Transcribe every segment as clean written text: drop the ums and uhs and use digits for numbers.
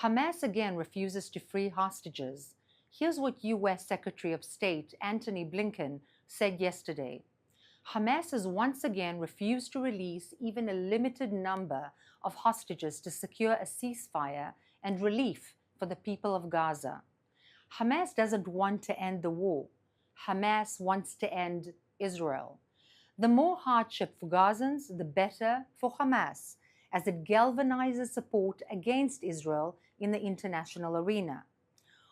Hamas again refuses to free hostages. Here's what U.S. Secretary of State Antony Blinken said yesterday. Hamas has once again refused to release even a limited number of hostages to secure a ceasefire and relief for the people of Gaza. Hamas doesn't want to end the war. Hamas wants to end Israel. The more hardship for Gazans, the better for Hamas, as it galvanizes support against Israel in the international arena.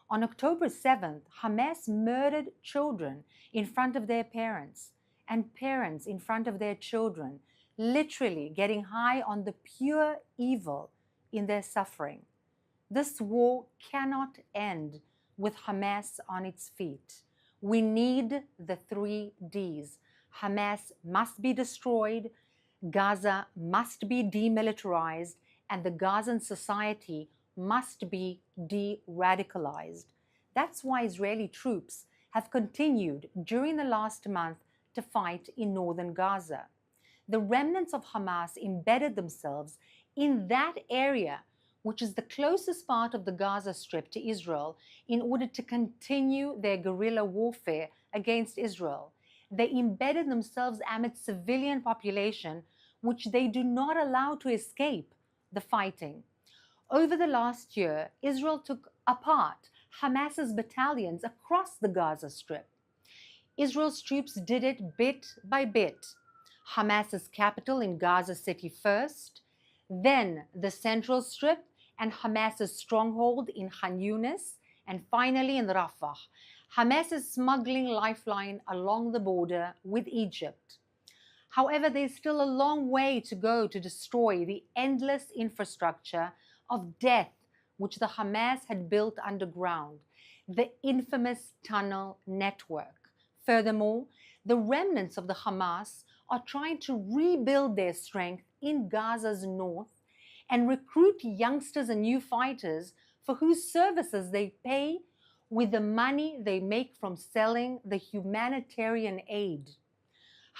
On October 7th, Hamas murdered children in front of their parents, and parents in front of their children, literally getting high on the pure evil in their suffering. This war cannot end with Hamas on its feet. We need the 3 Ds. Hamas must be destroyed, Gaza must be demilitarized, and the Gazan society must be de-radicalized. That's why Israeli troops have continued during the last month to fight in northern Gaza. The remnants of Hamas embedded themselves in that area, which is the closest part of the Gaza Strip to Israel, in order to continue their guerrilla warfare against Israel. They embedded themselves amidst civilian population, which they do not allow to escape the fighting. Over the last year, Israel took apart Hamas's battalions across the Gaza Strip. Israel's troops did it bit by bit. Hamas's capital in Gaza City first, then the Central Strip and Hamas's stronghold in Khan Yunis, and finally in Rafah, Hamas's smuggling lifeline along the border with Egypt. However, there's still a long way to go to destroy the endless infrastructure of death which the Hamas had built underground, the infamous tunnel network. Furthermore, the remnants of the Hamas are trying to rebuild their strength in Gaza's north and recruit youngsters and new fighters for whose services they pay with the money they make from selling the humanitarian aid.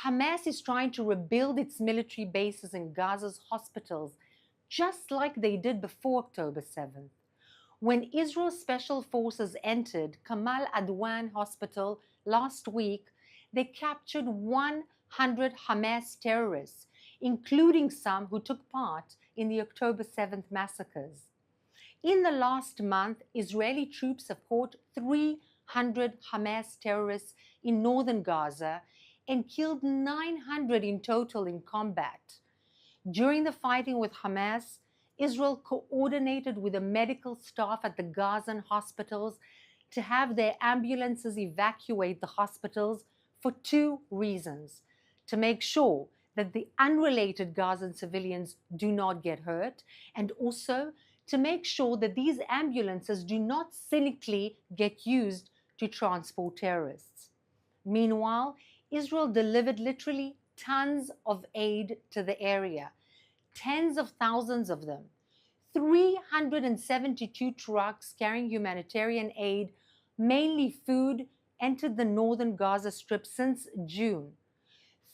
Hamas is trying to rebuild its military bases in Gaza's hospitals, just like they did before October 7th. When Israel's special forces entered Kamal Adwan Hospital last week, they captured 100 Hamas terrorists, including some who took part in the October 7th massacres. In the last month, Israeli troops have caught 300 Hamas terrorists in northern Gaza and killed 900 in total in combat. During the fighting with Hamas, Israel coordinated with the medical staff at the Gazan hospitals to have their ambulances evacuate the hospitals for 2 reasons: to make sure that the unrelated Gazan civilians do not get hurt, and also to make sure that these ambulances do not cynically get used to transport terrorists. Meanwhile, Israel delivered literally tons of aid to the area, tens of thousands of them. 372 trucks carrying humanitarian aid, mainly food, entered the northern Gaza Strip since June.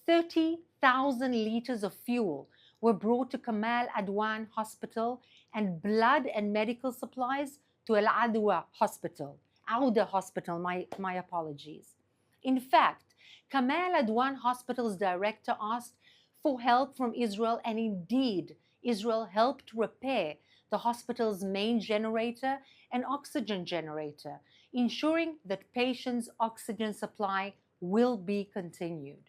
30,000 liters of fuel were brought to Kamal Adwan Hospital, and blood and medical supplies to Al Adwa Hospital. Auda Hospital, my apologies. In fact, Kamal Adwan Hospital's director asked for help from Israel, and indeed, Israel helped repair the hospital's main generator and oxygen generator, ensuring that patients' oxygen supply will be continued.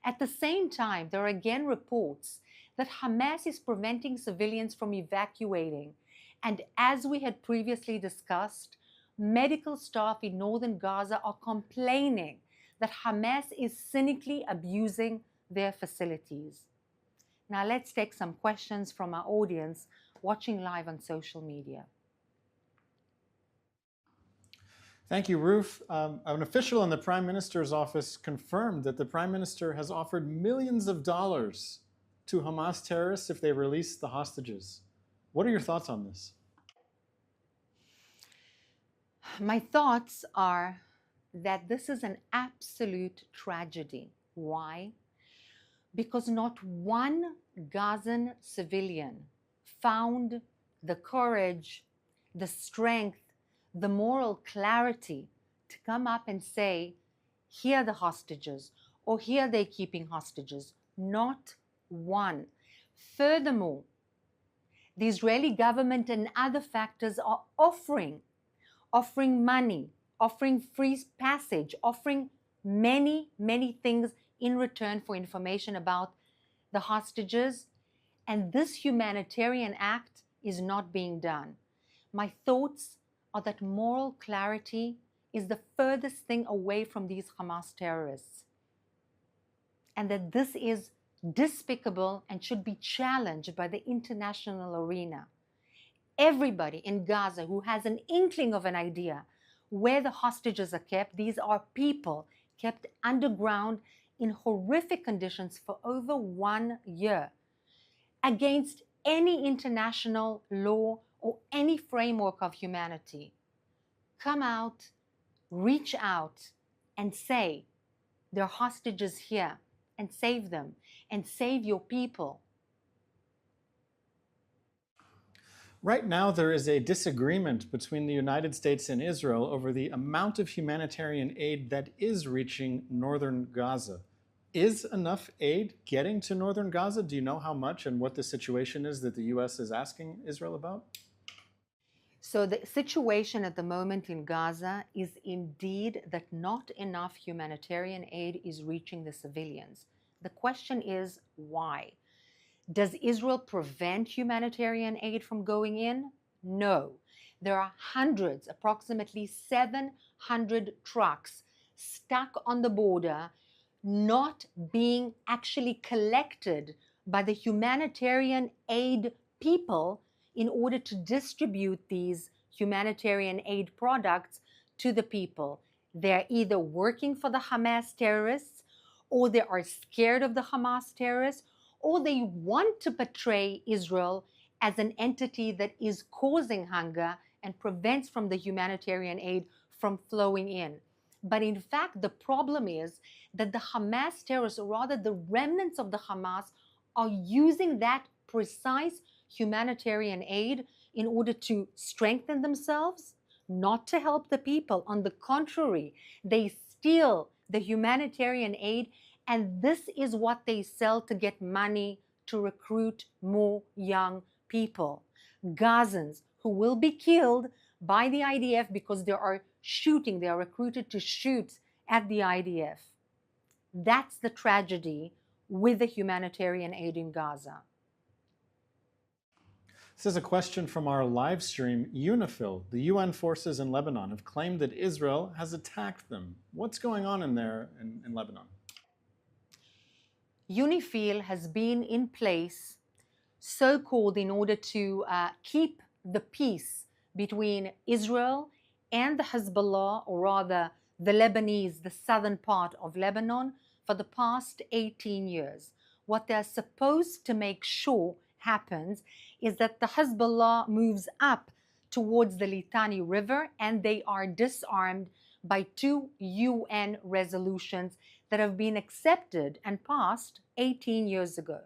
At the same time, there are again reports that Hamas is preventing civilians from evacuating, and as we had previously discussed, medical staff in northern Gaza are complaining that Hamas is cynically abusing their facilities. Now let's take some questions from our audience watching live on social media. Thank you, Ruth. An official in the Prime Minister's office confirmed that the Prime Minister has offered millions of dollars to Hamas terrorists if they release the hostages. What are your thoughts on this? My thoughts are that this is an absolute tragedy. Why? Because not one Gazan civilian found the courage the strength, the moral clarity to come up and say, here are the hostages, or here they're keeping hostages. Not one. Furthermore, the Israeli government and other factors are offering money, offering free passage, offering many, many things in return for information about the hostages. And this humanitarian act is not being done. My thoughts are that moral clarity is the furthest thing away from these Hamas terrorists, and that this is despicable and should be challenged by the international arena. Everybody in Gaza who has an inkling of an idea where the hostages are kept, these are people kept underground in horrific conditions for over 1 year, against any international law or any framework of humanity. Come out, reach out, and say, there are hostages here, and save them, and save your people. Right now, there is a disagreement between the United States and Israel over the amount of humanitarian aid that is reaching northern Gaza. Is enough aid getting to northern Gaza? Do you know how much and what the situation is that the U.S. is asking Israel about? So the situation at the moment in Gaza is indeed that not enough humanitarian aid is reaching the civilians. The question is why? Does Israel prevent humanitarian aid from going in? No. There are hundreds, approximately 700 trucks stuck on the border, not being actually collected by the humanitarian aid people in order to distribute these humanitarian aid products to the people. They're either working for the Hamas terrorists, or they are scared of the Hamas terrorists, or they want to portray Israel as an entity that is causing hunger and prevents from the humanitarian aid from flowing in. But in fact, the problem is that the Hamas terrorists, or rather the remnants of the Hamas, are using that precise humanitarian aid in order to strengthen themselves, not to help the people. On the contrary, they steal the humanitarian aid, and this is what they sell to get money to recruit more young people. Gazans who will be killed by the IDF because they are recruited to shoot at the IDF. That's the tragedy with the humanitarian aid in Gaza. This is a question from our live stream. UNIFIL, the UN forces in Lebanon, have claimed that Israel has attacked them. What's going on in there in Lebanon? UNIFIL has been in place, so-called in order to keep the peace between Israel and the Hezbollah, or rather the Lebanese, the southern part of Lebanon, for the past 18 years. What they're supposed to make sure happens is that the Hezbollah moves up towards the Litani River, and they are disarmed by 2 UN resolutions that have been accepted and passed 18 years ago.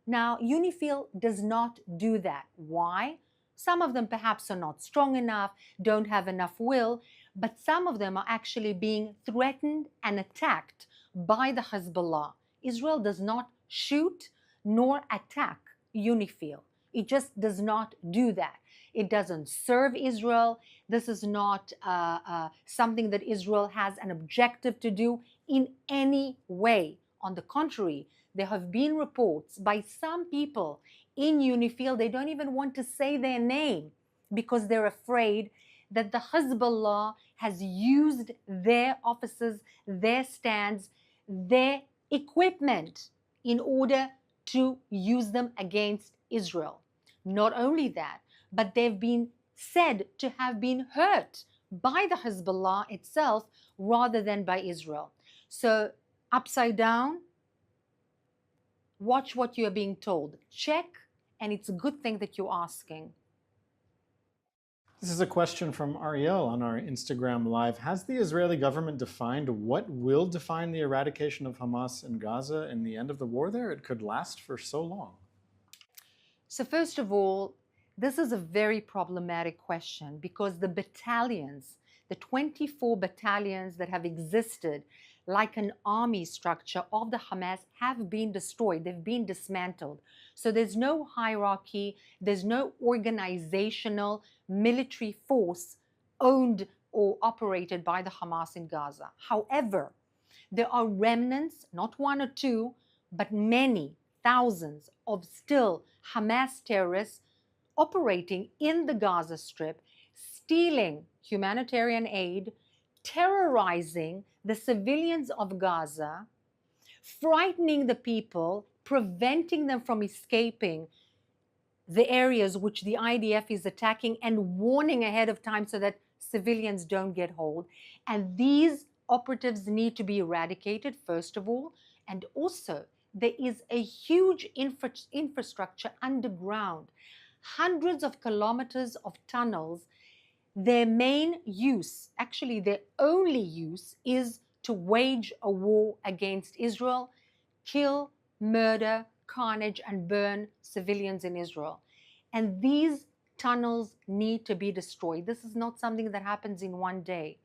Now, UNIFIL does not do that. Why? Some of them perhaps are not strong enough, don't have enough will, but some of them are actually being threatened and attacked by the Hezbollah. Israel does not shoot nor attack UNIFIL. It just does not do that. It doesn't serve Israel. This is not something that Israel has an objective to do in any way. On the contrary, there have been reports by some people in UNIFIL, they don't even want to say their name because they're afraid that the Hezbollah has used their offices, their stands, their equipment in order to use them against Israel. Not only that, but they've been said to have been hurt by the Hezbollah itself rather than by Israel. So upside down, watch what you are being told. Check, and it's a good thing that you're asking. This is a question from Ariel on our Instagram Live. Has the Israeli government defined what will define the eradication of Hamas in Gaza and the end of the war there? It could last for so long. So first of all, This is a very problematic question because the battalions, the 24 battalions that have existed like an army structure of the Hamas have been destroyed. They've been dismantled. So there's no hierarchy. There's no organizational military force owned or operated by the Hamas in Gaza. However, there are remnants, not one or two, but many thousands of still Hamas terrorists operating in the Gaza Strip, stealing humanitarian aid, terrorizing the civilians of Gaza, frightening the people, preventing them from escaping the areas which the IDF is attacking, and warning ahead of time so that civilians don't get hold. And these operatives need to be eradicated, first of all, and also there is a huge infrastructure underground, hundreds of kilometers of tunnels. Their main use, actually their only use, is to wage a war against Israel, kill, murder, carnage, and burn civilians in Israel. And these tunnels need to be destroyed. This is not something that happens in one day.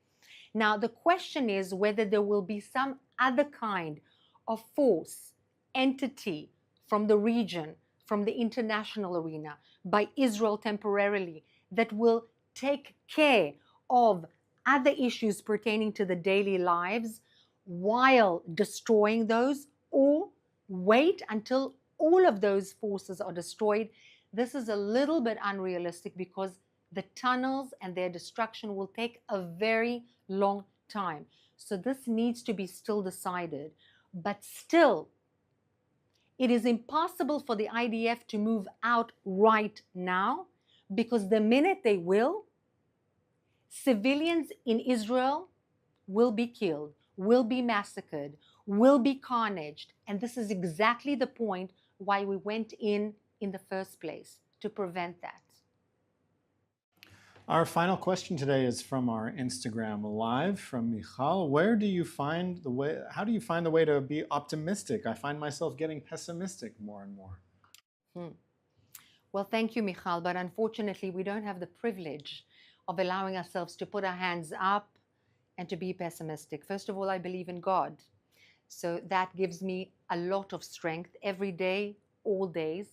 Now, the question is whether there will be some other kind of force, entity from the region, from the international arena, by Israel temporarily, that will take care of other issues pertaining to the daily lives while destroying those, or wait until all of those forces are destroyed. This is a little bit unrealistic because the tunnels and their destruction will take a very long time. So this needs to be still decided. But still, it is impossible for the IDF to move out right now, because the minute they will, civilians in Israel will be killed, will be massacred, will be carnaged. And this is exactly the point why we went in the first place, to prevent that. Our final question today is from our Instagram Live from Michal. Where do you find the way, how do you find the way to be optimistic? I find myself getting pessimistic more and more. Well, thank you, Michal, but unfortunately we don't have the privilege of allowing ourselves to put our hands up and to be pessimistic. First of all, I believe in God. So that gives me a lot of strength every day, all days.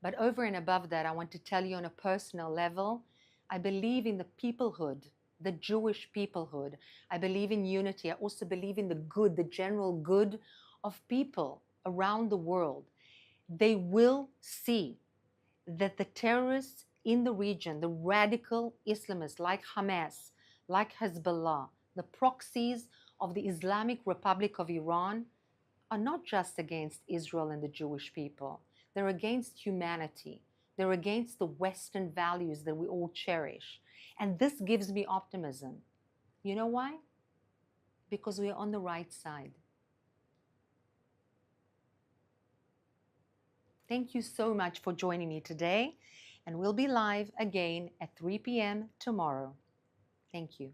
But over and above that, I want to tell you on a personal level, I believe in the peoplehood, the Jewish peoplehood. I believe in unity. I also believe in the good, the general good of people around the world. They will see that the terrorists in the region, the radical Islamists like Hamas, like Hezbollah, the proxies of the Islamic Republic of Iran, are not just against Israel and the Jewish people. They're against humanity. They're against the Western values that we all cherish. And this gives me optimism. You know why? Because we are on the right side. Thank you so much for joining me today. And we'll be live again at 3 p.m. tomorrow. Thank you.